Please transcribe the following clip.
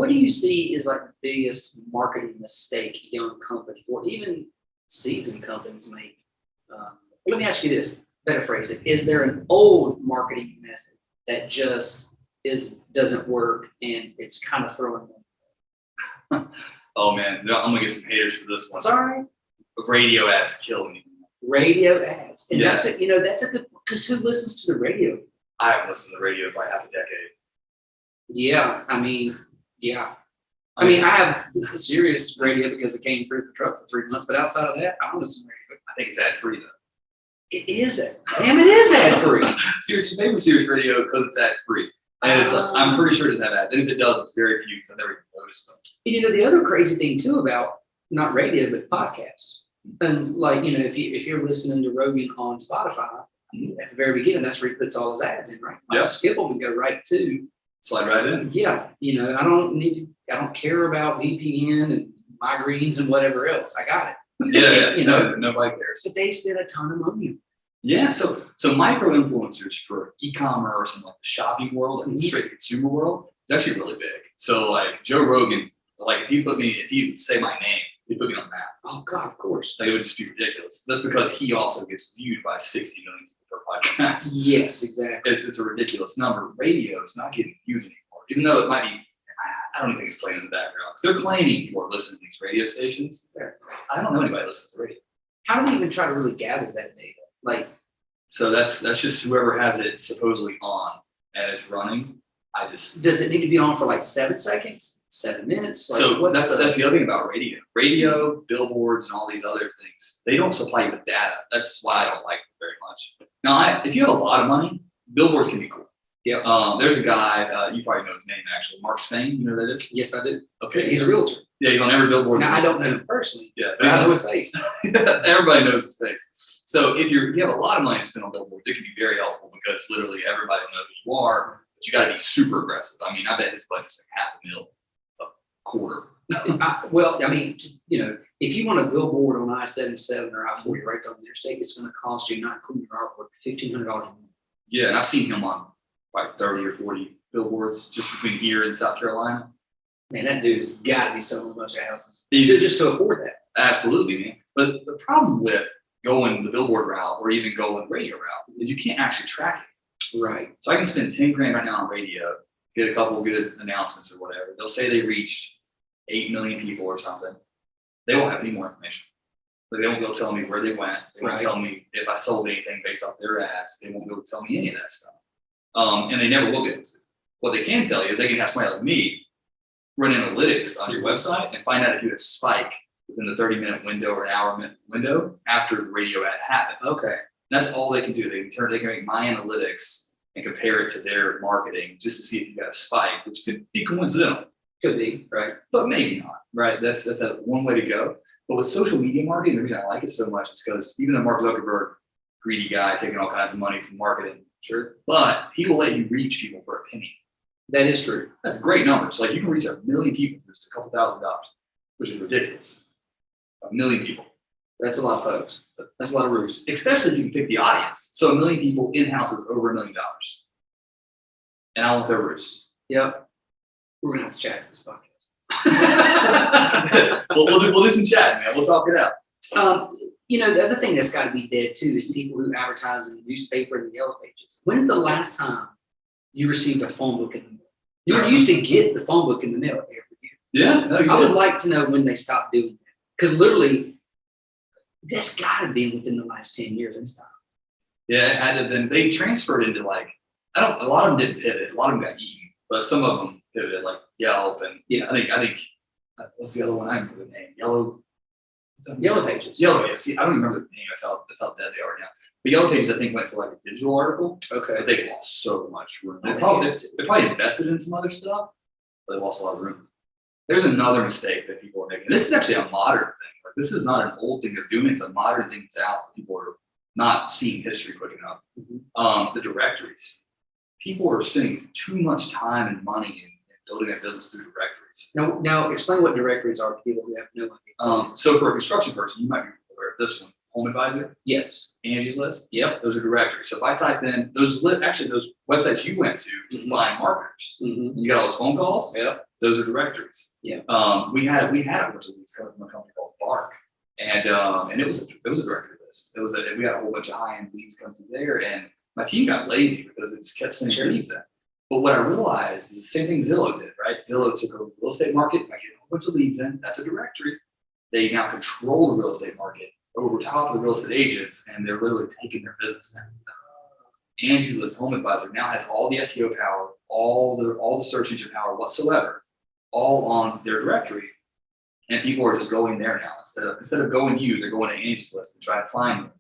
what do you see is like the biggest marketing mistake young companies or even seasoned companies make? Let me ask you this, better phrase it. Is there an old marketing method that just doesn't work and it's kind of throwing them? Oh man, I'm gonna get some haters for this one. It's all right. Radio ads kill me. Radio ads, and Yeah. that's a good, because who listens to the radio? I haven't listened to the radio by half a decade. Yeah, I mean, I have a serious radio because it came through the truck for 3 months, but outside of that, I don't listen to radio. I think it's ad free though. It is ad free. Seriously, you pay for Sirius Radio because it's ad free, and it's I'm pretty sure it doesn't have ads, and if it does, it's very few because I've never even noticed them. The other crazy thing too about not radio but podcasts, and like if you're listening to Rogan on Spotify, at the very beginning, that's where he puts all his ads in, right? Yeah. Skip them and go right to. Slide right in. Yeah, I don't care about VPN and migraines and whatever else. I got it. Yeah, nobody cares. But they spend a ton of money. Yeah, so micro influencers for e-commerce and like the shopping world and the straight to consumer world is actually really big. So like Joe Rogan, like if he would say my name, he'd put me on the map. Oh God, of course. Like it would just be ridiculous. That's because he also gets viewed by 60 million people per podcast. Yes, exactly. It's a ridiculous number. Radio is not getting viewed anymore, even though it might be. I don't even think it's playing in the background because they're claiming people are listening to these radio stations. I don't know anybody listens to radio. How do we even try to really gather that data? So that's just whoever has it supposedly on and it's running. Does it need to be on for like 7 seconds, 7 minutes? So that's the other thing about radio. Radio, billboards, and all these other things, they don't supply you with data. That's why I don't like them very much. Now, if you have a lot of money, billboards can be cool. Yeah. There's a guy, you probably know his name actually, Mark Spain. You know who that is? Yes, I do. Okay. He's a realtor. Yeah, he's on every billboard. Now, I don't know him personally. Yeah. But I know his face. Everybody knows his face. So if you have a lot of money to spend on billboards, it can be very helpful because literally everybody will know who you are, but you got to be super aggressive. I mean, I bet his budget's like $500,000 a quarter. If you want a billboard on I-77 or I-40 right down the interstate, it's going to cost you, not including your artwork, $1,500 a month. Yeah, and I've seen him on like 30 or 40 billboards just between here and South Carolina. Man, that dude's got to be selling a bunch of houses just to afford that. Absolutely, man. But the problem with going the billboard route or even going the radio route is you can't actually track it. Right. So I can spend $10,000 right now on radio, get a couple good announcements or whatever. They'll say they reached 8 million people or something. They won't have any more information. Like they won't go tell me where they went. They won't tell me if I sold anything based off their ads. They won't be able to tell me any of that stuff. And they never will be able to. What they can tell you is they can have somebody like me run analytics on your website and find out if you had a spike within the 30-minute window or an hour-minute window after the radio ad happened. Okay. And that's all they can do. They can make my analytics and compare it to their marketing just to see if you got a spike, which could be coincidental. Could be, right. But maybe not, right? That's one way to go. But with social media marketing, the reason I like it so much is because even though Mark Zuckerberg, greedy guy, taking all kinds of money from marketing, sure, but he will let you reach people for a penny. That is true. That's a great number. So like you can reach 1 million people for just a couple $1,000, which is ridiculous. 1 million people. That's a lot of folks. That's a lot of roofs. Especially if you can pick the audience. So 1 million people in-house is over $1 million. And I want their roofs. Yep. We're going to have to chat this podcast. we'll do some chatting, man. We'll talk it out. The other thing that's got to be dead, too, is people who advertise in the newspaper and the yellow pages. When's the last time you received a phone book in the mail? You were used to get the phone book in the mail every year. Yeah. No, I would like to know when they stopped doing that. Because literally, that's got to be within the last 10 years and stuff. Yeah, it had to have been. They transferred into a lot of them didn't pivot. A lot of them got eaten. But some of them pivoted, like Yelp. And I think what's the other one? I don't remember the name. Yellow Pages. Yellow Pages. See, I don't remember the name. That's how dead they are now. But Yellow Pages, I think, went to like a digital article. Okay. But they lost so much room. They probably invested in some other stuff, but they lost a lot of room. There's another mistake that people are making. This is actually a modern thing. Like, this is not an old thing they're doing. It's a modern thing that's out. People are not seeing history quick enough. Mm-hmm. The directories. People are spending too much time and money in building a business through directories. Now explain what directories are to people who have no idea. So for a construction person, you might be aware of this one. Home Advisor. Yes. Angie's List. Yep. Those are directories. So if I type in those websites you went to find marketers, you got all those phone calls. Yep. Those are directories. Yeah. We had a bunch of leads coming from a company called Bark, and it was a directory list. We had a whole bunch of high end leads come through there, and my team got lazy because it just kept sending leads in. But what I realized is the same thing Zillow did, right? Zillow took over the real estate market by getting a whole bunch of leads in. That's a directory. They now control the real estate market over top of the real estate agents, and they're literally taking their business now. Angie's List Home Advisor now has all the SEO power, all the search engine power whatsoever, all on their directory. And people are just going there now instead of going to you, they're going to Angie's List and trying to find them.